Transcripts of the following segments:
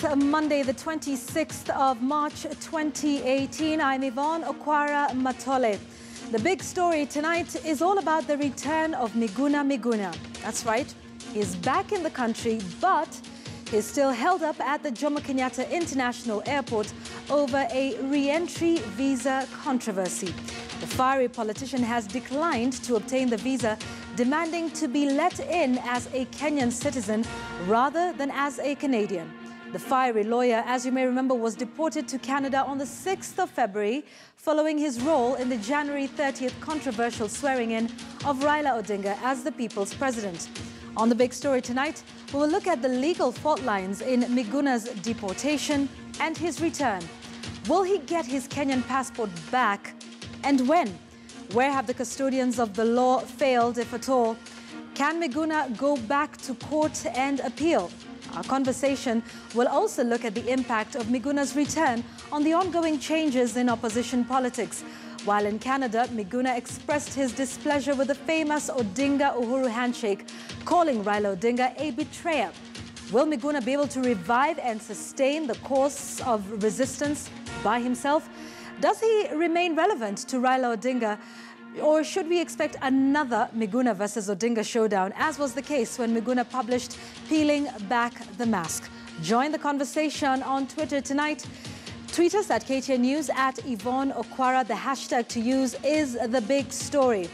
It's Monday, the 26th of March 2018. I'm Yvonne Okwara Matole. The big story tonight is all about the return of Miguna. That's right, he's back in the country, but he's still held up at the Jomo Kenyatta International Airport over a re-entry visa controversy. The fiery politician has declined to obtain the visa, demanding to be let in as a Kenyan citizen rather than as a Canadian. The fiery lawyer, as you may remember, was deported to Canada on the 6th of February following his role in the January 30th controversial swearing-in of Raila Odinga as the people's president. On the big story tonight, we will look at the legal fault lines in Miguna's deportation and his return. Will he get his Kenyan passport back? And when? Where have the custodians of the law failed, if at all? Can Miguna go back to court and appeal? Our conversation will also look at the impact of Miguna's return on the ongoing changes in opposition politics. While in Canada, Miguna expressed his displeasure with the famous Odinga-Uhuru handshake, calling Raila Odinga a betrayer. Will Miguna be able to revive and sustain the course of resistance by himself? Does he remain relevant to Raila Odinga? Or should we expect another Miguna versus Odinga showdown, as was the case when Miguna published Peeling Back the Mask? Join the conversation on Twitter tonight. Tweet us at KTN News, at Yvonne Okwara. The hashtag to use is The Big Story.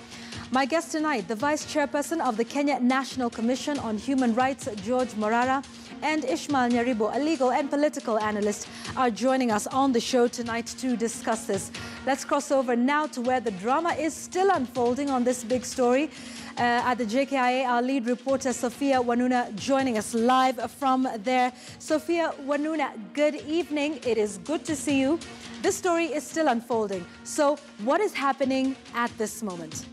My guest tonight, the Vice Chairperson of the Kenya National Commission on Human Rights, George Morara, and Ishmael Nyaribo, a legal and political analyst, are joining us on the show tonight to discuss this. Let's cross over now to where the drama is still unfolding on this big story. At the JKIA, our lead reporter, Sophia Wanuna, joining us live from there. Sophia Wanuna, good evening. It is good to see you. This story is still unfolding. So what is happening at this moment?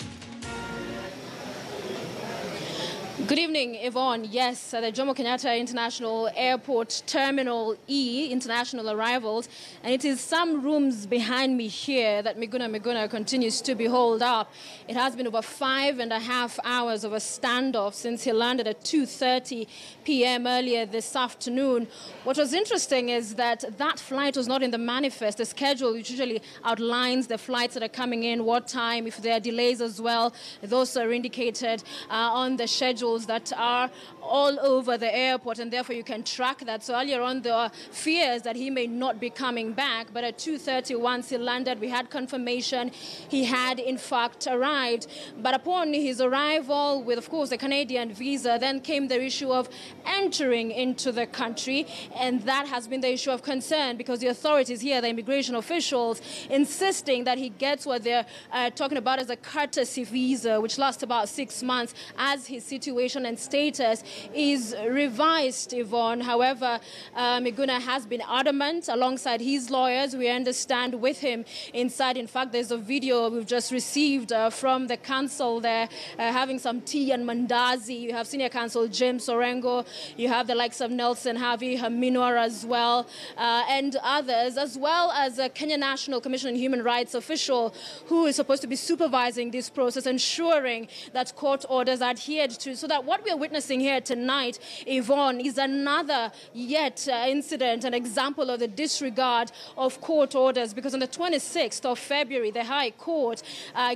Good evening, Yvonne. Yes, the Jomo Kenyatta International Airport Terminal E, international arrivals, and it is some rooms behind me here that Miguna continues to be holed up. It has been over 5.5 hours of a standoff since he landed at 2:30 p.m. earlier this afternoon. What was interesting is that flight was not in the manifest. The schedule usually outlines the flights that are coming in, what time, if there are delays as well. Those are indicated on the schedule that are all over the airport, and therefore you can track that. So earlier on, there were fears that he may not be coming back, but at 2:30, once he landed, we had confirmation he had in fact arrived. But upon his arrival, with of course a Canadian visa, then came the issue of entering into the country, and that has been the issue of concern because the authorities here, the immigration officials, insisting that he gets what they're talking about as a courtesy visa, which lasts about 6 months, as his situation and status is revised, Yvonne. However, Miguna has been adamant alongside his lawyers. We understand with him inside. In fact, there's a video we've just received from the council there having some tea and mandazi. You have Senior Counsel James Orengo. You have the likes of Nelson Havi, Haminwar as well, and others, as well as a Kenya National Commission on Human Rights official who is supposed to be supervising this process, ensuring that court orders are adhered to. So that what we are witnessing here tonight, Yvonne, is another yet incident, an example of the disregard of court orders, because on the 26th of February, the High Court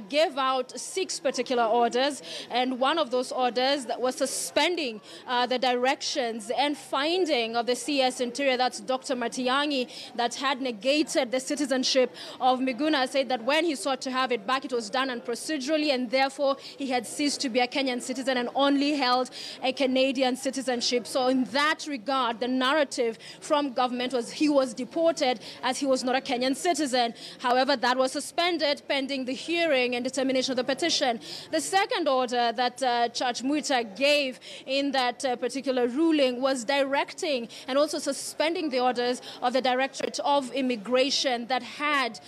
gave out 6 particular orders, and one of those orders that was suspending the directions and finding of the CS Interior, that's Dr. Matiang'i, that had negated the citizenship of Miguna, said that when he sought to have it back, it was done unprocedurally, and therefore he had ceased to be a Kenyan citizen and only held a Canadian citizenship. So in that regard, the narrative from government was he was deported as he was not a Kenyan citizen. However, that was suspended pending the hearing and determination of the petition. The second order that Judge Muita gave in that particular ruling was directing and also suspending the orders of the Directorate of Immigration that had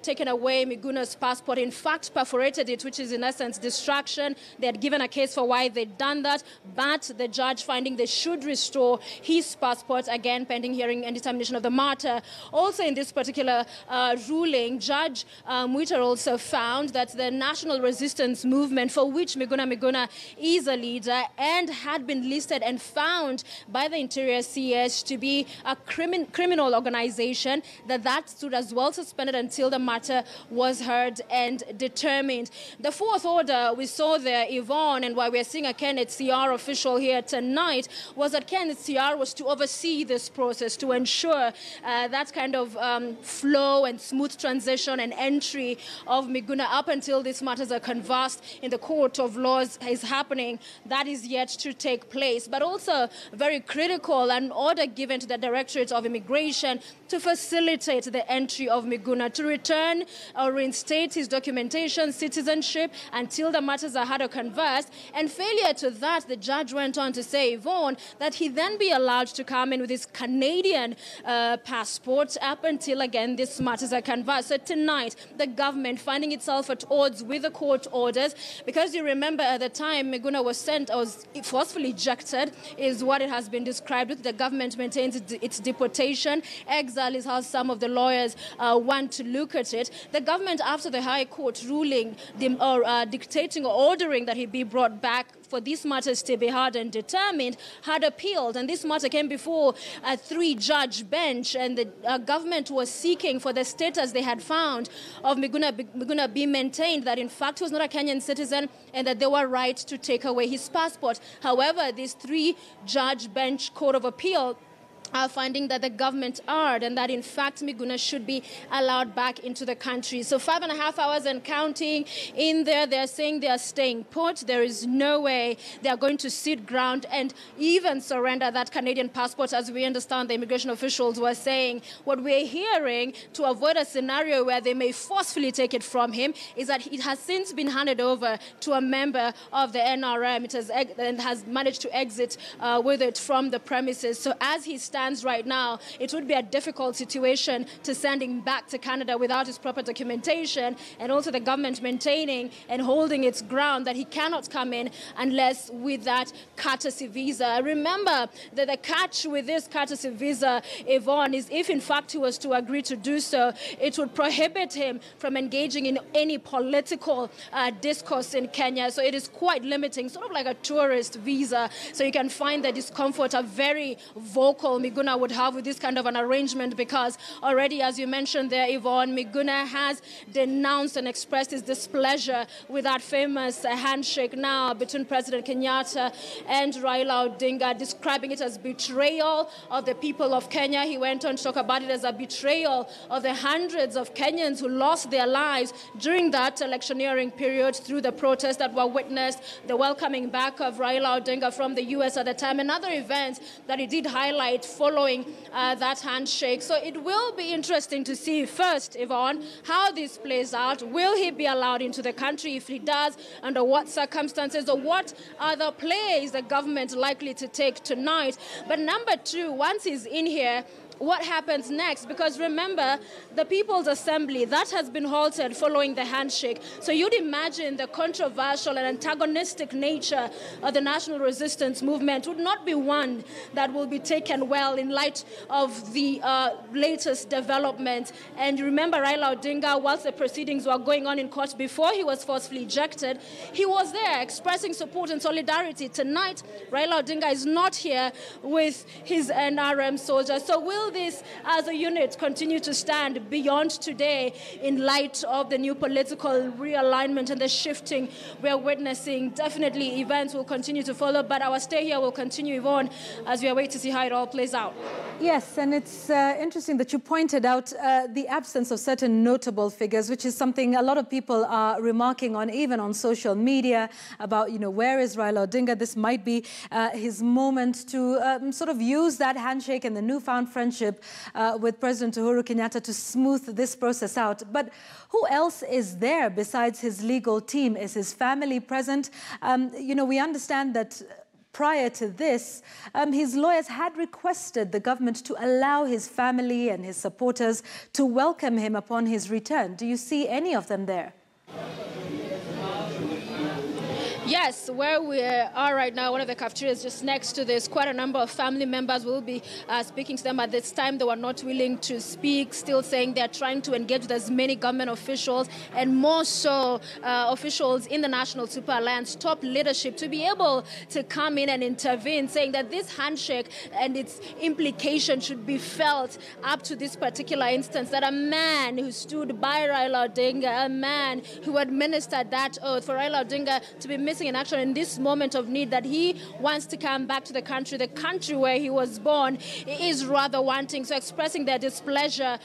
taken away Miguna's passport, in fact perforated it, which is in essence distraction. They had given a case for why they'd done that, but the judge finding they should restore his passport, again pending hearing and determination of the matter. Also in this particular ruling, Judge Mwita also found that the National Resistance Movement, for which Miguna is a leader and had been listed and found by the Interior CS to be a criminal organization, that stood as well suspended until the matter was heard and determined. The fourth order we saw there, Yvonne, and why we're seeing a Kenneth CR official here tonight, was that Kenneth CR was to oversee this process, to ensure that kind of flow and smooth transition and entry of Miguna up until these matters are conversed in the court of laws is happening. That is yet to take place. But also very critical, an order given to the Directorate of Immigration to facilitate the entry of Miguna, to return or reinstate his documentation, citizenship, until the matters are heard or conversed. And failure to that, the judge went on to say, Yvonne, that he then be allowed to come in with his Canadian passport up until, again, these matters are conversed. So tonight, the government finding itself at odds with the court orders, because you remember at the time Miguna was forcefully ejected, is what it has been described with. The government maintains its deportation. Exile is how some of the lawyers want to look at it. The government, after the High Court ruling dictating or ordering that he be brought back for these matters to be heard and determined, had appealed. And this matter came before a 3-judge bench, and the government was seeking for the status they had found of Miguna be maintained, that in fact he was not a Kenyan citizen and that they were right to take away his passport. However, this 3-judge bench court of appeal finding that the government erred and that, in fact, Miguna should be allowed back into the country. So 5.5 hours and counting in there. They're saying they are staying put. There is no way they are going to sit ground and even surrender that Canadian passport, as we understand the immigration officials were saying. What we're hearing, to avoid a scenario where they may forcefully take it from him, is that it has since been handed over to a member of the NRM. It has managed to exit with it from the premises. So as he stands right now, it would be a difficult situation to send him back to Canada without his proper documentation, and also the government maintaining and holding its ground that he cannot come in unless with that courtesy visa. Remember that the catch with this courtesy visa, Yvonne, is if in fact he was to agree to do so, it would prohibit him from engaging in any political discourse in Kenya. So it is quite limiting, sort of like a tourist visa. So you can find the discomfort a very vocal Miguna would have with this kind of an arrangement, because already, as you mentioned there, Yvonne, Miguna has denounced and expressed his displeasure with that famous handshake now between President Kenyatta and Raila Odinga, describing it as betrayal of the people of Kenya. He went on to talk about it as a betrayal of the hundreds of Kenyans who lost their lives during that electioneering period through the protests that were witnessed, the welcoming back of Raila Odinga from the US at the time, and other events that he did highlight following that handshake. So it will be interesting to see first, Yvonne, how this plays out. Will he be allowed into the country? If he does, under what circumstances, or what other play is the government likely to take tonight? But number two, once he's in here, what happens next? Because remember, the People's Assembly, that has been halted following the handshake. So you'd imagine the controversial and antagonistic nature of the National Resistance Movement would not be one that will be taken well in light of the latest development. And you remember Raila Odinga, whilst the proceedings were going on in court before he was forcefully ejected, he was there expressing support and solidarity. Tonight, Raila Odinga is not here with his NRM soldiers. So will this as a unit continue to stand beyond today in light of the new political realignment and the shifting we're witnessing? Definitely events will continue to follow, but our stay here will continue, Yvonne, as we await to see how it all plays out. Yes, and it's interesting that you pointed out the absence of certain notable figures, which is something a lot of people are remarking on, even on social media, about, where is Raila Odinga? This might be his moment to sort of use that handshake and the newfound friendship with President Uhuru Kenyatta to smooth this process out. But who else is there besides his legal team? Is his family present? We understand that prior to this, his lawyers had requested the government to allow his family and his supporters to welcome him upon his return. Do you see any of them there? Yes, where we are right now, one of the cafeterias just next to this, quite a number of family members will be speaking to them. At this time, they were not willing to speak, still saying they're trying to engage with as many government officials and more so officials in the National Super Alliance, top leadership, to be able to come in and intervene, saying that this handshake and its implication should be felt up to this particular instance, that a man who stood by Raila Odinga, a man who administered that oath for Raila Odinga to be missing in action in this moment of need, that he wants to come back to the country where he was born, is rather wanting. So expressing their displeasure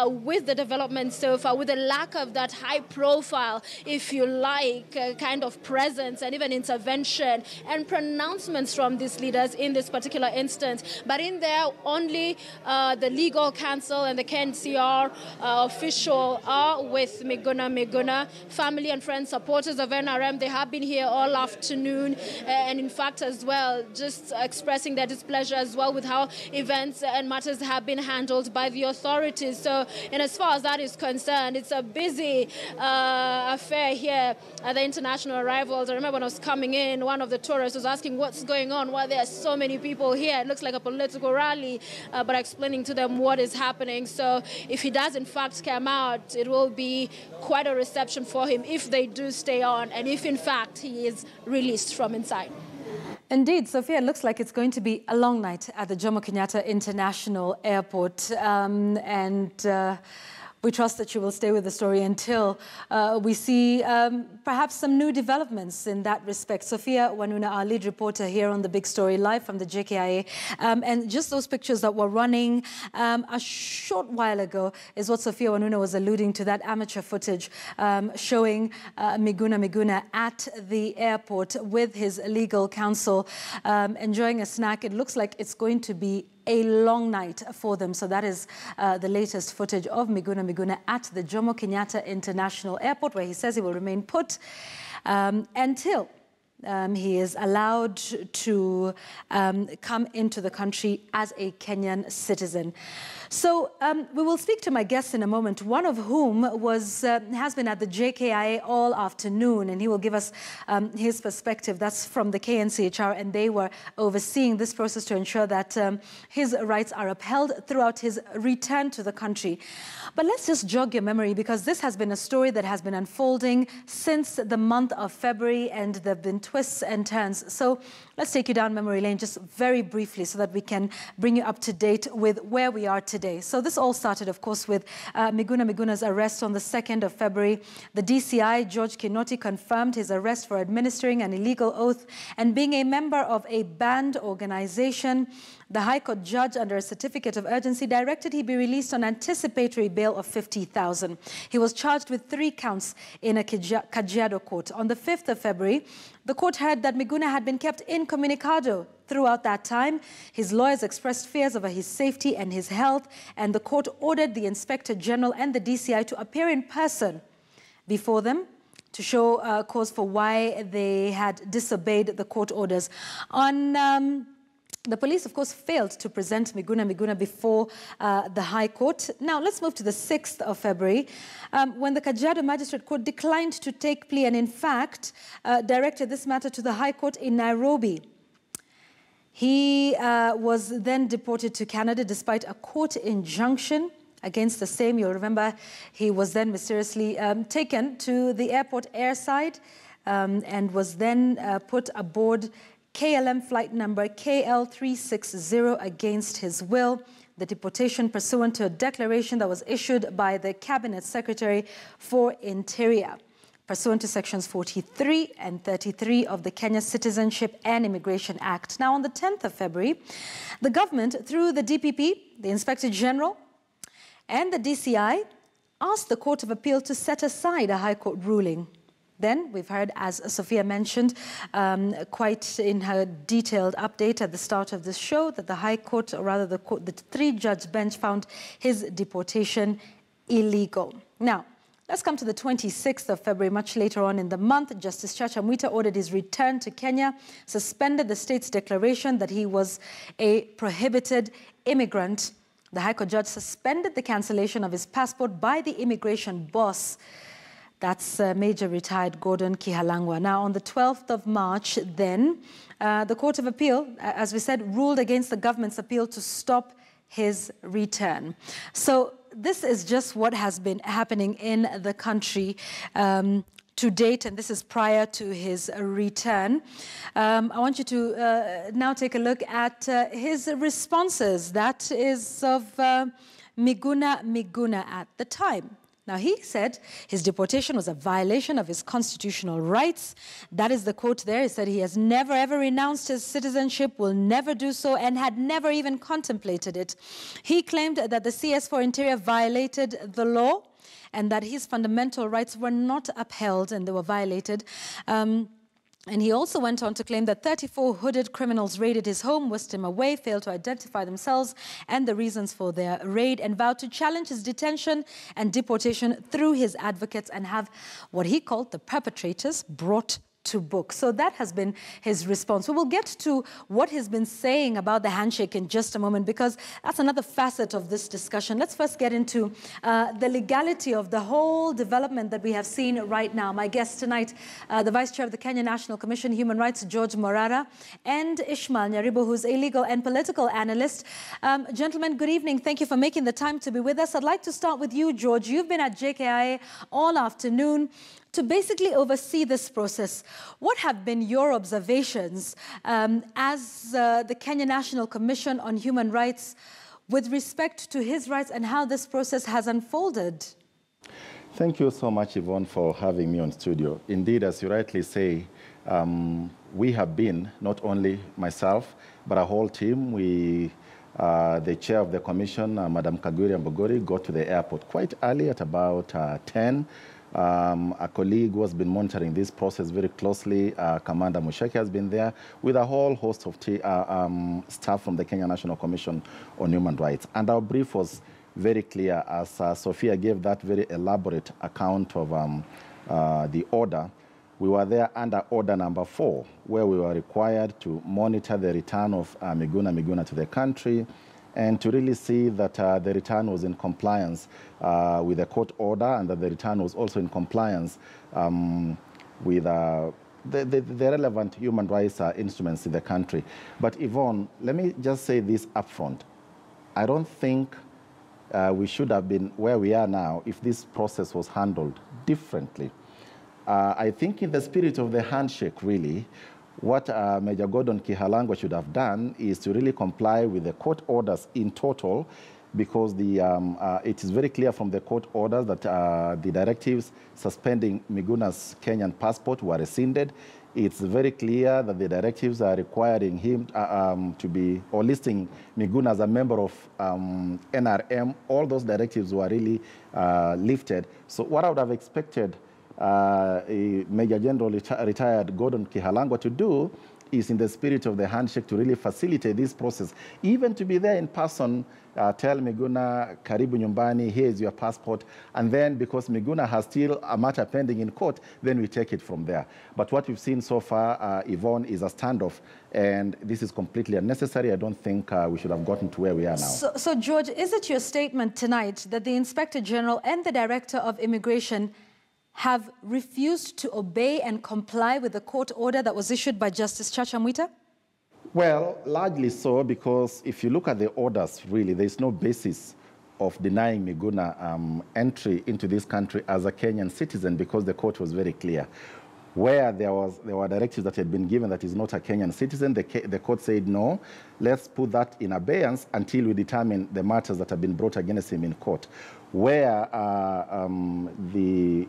with the development so far, with the lack of that high profile, if you like, kind of presence and even intervention and pronouncements from these leaders in this particular instance. But in there, only the legal counsel and the KNCR official are with Miguna. Family and friends, supporters of NRM, they have been here all afternoon, and in fact as well, just expressing their displeasure as well with how events and matters have been handled by the authorities. So, and as far as that is concerned, it's a busy affair here at the international arrivals. I remember when I was coming in, one of the tourists was asking what's going on, why there are so many people here. It looks like a political rally, but explaining to them what is happening. So if he does in fact come out, it will be quite a reception for him if they do stay on, and if in fact he is released from inside. Indeed, Sophia, it looks like it's going to be a long night at the Jomo Kenyatta International Airport, we trust that you will stay with the story until we see perhaps some new developments in that respect. Sophia Wanuna, our lead reporter here on The Big Story, live from the JKIA. And just those pictures that were running a short while ago is what Sophia Wanuna was alluding to, that amateur footage showing Miguna at the airport with his legal counsel enjoying a snack. It looks like it's going to be a long night for them. So that is the latest footage of Miguna at the Jomo Kenyatta International Airport, where he says he will remain put until he is allowed to come into the country as a Kenyan citizen. So we will speak to my guests in a moment, one of whom has been at the JKIA all afternoon, and he will give us his perspective. That's from the KNCHR, and they were overseeing this process to ensure that his rights are upheld throughout his return to the country. But let's just jog your memory, because this has been a story that has been unfolding since the month of February, and there have been twists and turns. So let's take you down memory lane just very briefly so that we can bring you up to date with where we are today. So this all started, of course, with Miguna's arrest on the 2nd of February. The DCI, George Kinoti, confirmed his arrest for administering an illegal oath and being a member of a banned organization. The High Court judge, under a certificate of urgency, directed he be released on anticipatory bail of 50,000. He was charged with 3 counts in a Kajiado court. On the 5th of February, the court heard that Miguna had been kept incommunicado throughout that time. His lawyers expressed fears over his safety and his health, and the court ordered the Inspector General and the DCI to appear in person before them to show cause for why they had disobeyed the court orders. The police, of course, failed to present Miguna before the High Court. Now, let's move to the 6th of February, when the Kajiado Magistrate Court declined to take plea and, in fact, directed this matter to the High Court in Nairobi. He was then deported to Canada despite a court injunction against the same. You'll remember he was then mysteriously taken to the airport airside and was then put aboard KLM flight number KL360 against his will. The deportation pursuant to a declaration that was issued by the Cabinet Secretary for Interior, pursuant to sections 43 and 33 of the Kenya Citizenship and Immigration Act. Now, on the 10th of February, the government, through the DPP, the Inspector General, and the DCI, asked the Court of Appeal to set aside a High Court ruling. Then we've heard, as Sophia mentioned, quite in her detailed update at the start of this show, that the High Court, or rather the 3-judge bench, found his deportation illegal. Now, let's come to the 26th of February, much later on in the month. Justice Chacha Mwita ordered his return to Kenya, suspended the state's declaration that he was a prohibited immigrant. The High Court judge suspended the cancellation of his passport by the immigration boss. That's Major Retired Gordon Kihalangwa. Now, on the 12th of March, then, the Court of Appeal, as we said, ruled against the government's appeal to stop his return. So this is just what has been happening in the country to date, and this is prior to his return. I want you to now take a look at his responses. That is of Miguna at the time. Now, he said his deportation was a violation of his constitutional rights. That is the quote there. He said he has never, ever renounced his citizenship, will never do so, and had never even contemplated it. He claimed that the CS for Interior violated the law and that his fundamental rights were not upheld and they were violated. And he also went on to claim that 34 hooded criminals raided his home, whisked him away, failed to identify themselves and the reasons for their raid, and vowed to challenge his detention and deportation through his advocates and have what he called the perpetrators brought to book. So that has been his response. We will get to what he's been saying about the handshake in just a moment, because that's another facet of this discussion. Let's first get into the legality of the whole development that we have seen right now. My guests tonight, the Vice Chair of the Kenya National Commission Human Rights, George Morara, and Ishmael Nyaribo, who's a legal and political analyst. Gentlemen, good evening. Thank you for making the time to be with us. I'd like to start with you, George. You've been at JKIA all afternoon to basically oversee this process. What have been your observations as the Kenya National Commission on Human Rights with respect to his rights and how this process has unfolded? Thank you so much, Yvonne, for having me on studio. Indeed, as you rightly say, we have been, not only myself, but a whole team. The chair of the commission, Madam Kaguri Mbogori, got to the airport quite early at about 10. A colleague who has been monitoring this process very closely, Commander Musheke, has been there with a whole host of staff from the Kenya National Commission on Human Rights. And our brief was very clear as Sophia gave that very elaborate account of the order. We were there under order number 4, where we were required to monitor the return of Miguna to the country, and to really see that the return was in compliance with the court order, and that the return was also in compliance with the relevant human rights instruments in the country. But Yvonne, let me just say this upfront. I don't think we should have been where we are now if this process was handled differently. I think in the spirit of the handshake, really, what Major Gordon Kihalangwa should have done is to really comply with the court orders in total, because it is very clear from the court orders that the directives suspending Miguna's Kenyan passport were rescinded. It's very clear that the directives are requiring him to be, or listing Miguna as a member of NRM. All those directives were really lifted. So what I would have expected Major General retired Gordon Kihalangwa to do is, in the spirit of the handshake, to really facilitate this process, even to be there in person, tell Miguna, karibu nyumbani, here is your passport, and then because Miguna has still a matter pending in court, then we take it from there. But what we've seen so far, Yvonne, is a standoff, and this is completely unnecessary. I don't think we should have gotten to where we are now. So George, is it your statement tonight that the Inspector General and the Director of Immigration have refused to obey and comply with the court order that was issued by Justice Chacha Mwita? Well, largely so, because if you look at the orders, really, there's no basis of denying Miguna entry into this country as a Kenyan citizen, because the court was very clear. Where there were directives that had been given that is not a Kenyan citizen, the court said, no, let's put that in abeyance until we determine the matters that have been brought against him in court. Where the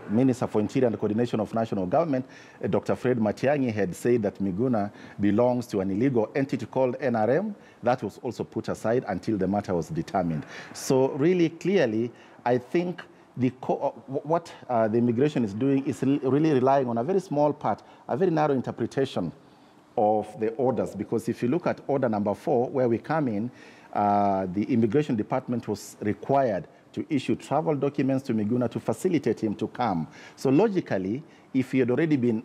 Minister for Interior and Coordination of National Government, Dr. Fred Matiang'i, had said that Miguna belongs to an illegal entity called NRM, that was also put aside until the matter was determined. So really, clearly, I think what the immigration is doing is really relying on a very small part, a very narrow interpretation of the orders. Because if you look at order number 4, where we come in, the immigration department was required to issue travel documents to Miguna to facilitate him to come. So logically, if he had already been,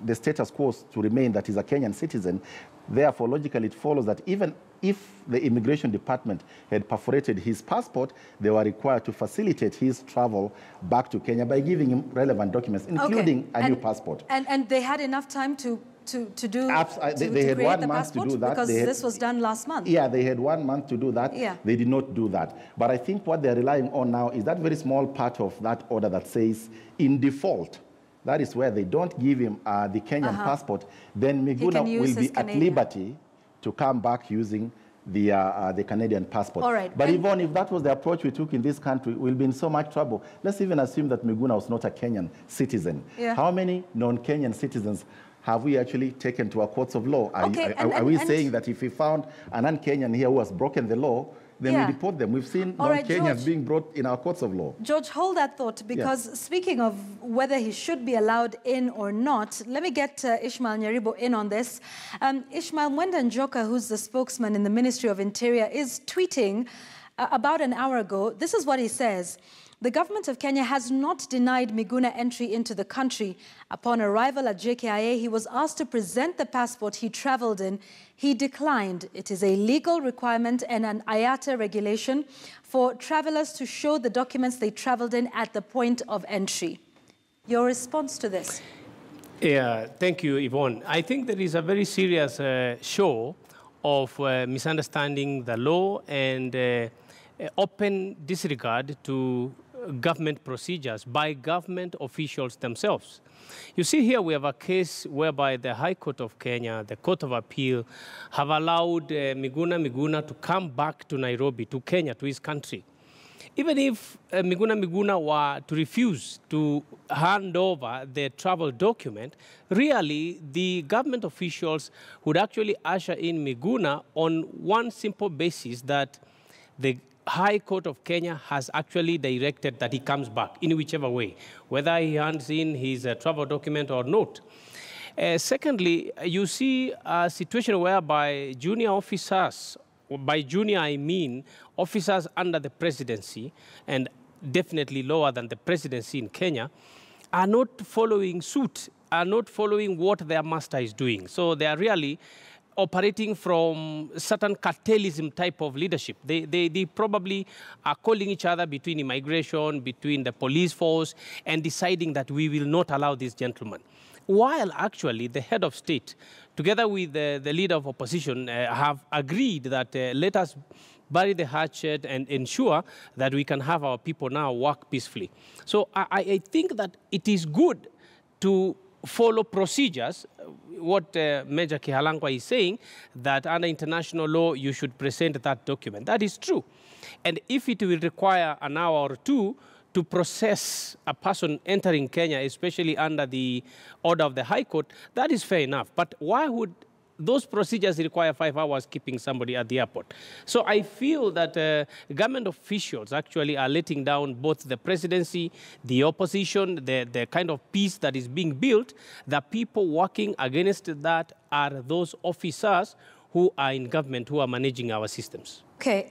the status quo to remain that he's a Kenyan citizen, therefore logically it follows that even if the immigration department had perforated his passport, they were required to facilitate his travel back to Kenya by giving him relevant documents, including a new passport. And they had enough time to do they had 1 month passport, to do that because this was done last month. Yeah, they had 1 month to do that. Yeah. They did not do that. But I think what they're relying on now is that very small part of that order that says in default. That is where they don't give him the Kenyan passport, then Miguna will be at liberty to come back using the Canadian passport. All right. But Yvonne, if that was the approach we took in this country, we'll be in so much trouble. Let's even assume that Miguna was not a Kenyan citizen. Yeah. How many non-Kenyan citizens have we actually taken to our courts of law? Are we saying that if we found a non-Kenyan here who has broken the law, then we deport them? We've seen non-Kenyans being brought in our courts of law. George, hold that thought, because speaking of whether he should be allowed in or not, let me get Ishmael Nyaribo in on this. Ishmael, Mwenda Njoka, who's the spokesman in the Ministry of Interior, is tweeting about an hour ago. This is what he says. The government of Kenya has not denied Miguna entry into the country. Upon arrival at JKIA, he was asked to present the passport he traveled in. He declined. It is a legal requirement and an IATA regulation for travelers to show the documents they traveled in at the point of entry. Your response to this? Yeah, thank you, Yvonne. I think there is a very serious show of misunderstanding the law and open disregard to government procedures by government officials themselves. You see here we have a case whereby the High Court of Kenya, the Court of Appeal, have allowed Miguna to come back to Nairobi, to Kenya, to his country. Even if Miguna were to refuse to hand over the travel document, really the government officials would actually usher in Miguna on one simple basis, that the High Court of Kenya has actually directed that he comes back in whichever way, whether he hands in his travel document or not. Secondly, you see a situation whereby junior officers, by junior I mean officers under the presidency and definitely lower than the presidency in Kenya, are not following suit, are not following what their master is doing. So they are really operating from certain cartelism type of leadership. They probably are calling each other between immigration, between the police force, and deciding that we will not allow this gentleman. While actually the head of state, together with the leader of opposition, have agreed that let us bury the hatchet and ensure that we can have our people now work peacefully. So I think that it is good to follow procedures. What Major Kihalangwa is saying, that under international law, you should present that document. That is true. And if it will require an hour or two to process a person entering Kenya, especially under the order of the High Court, that is fair enough. But why would those procedures require 5 hours keeping somebody at the airport? So I feel that government officials actually are letting down both the presidency, the opposition, the kind of peace that is being built. The people working against that are those officers who are in government, who are managing our systems. Okay,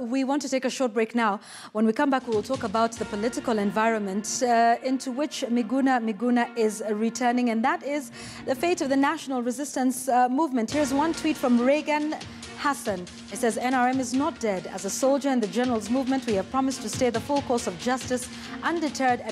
we want to take a short break now. When we come back, we will talk about the political environment into which Miguna is returning, and that is the fate of the national resistance movement. Here's one tweet from Reagan Hassan. It says, NRM is not dead. As a soldier in the generals movement, we have promised to stay the full course of justice, undeterred and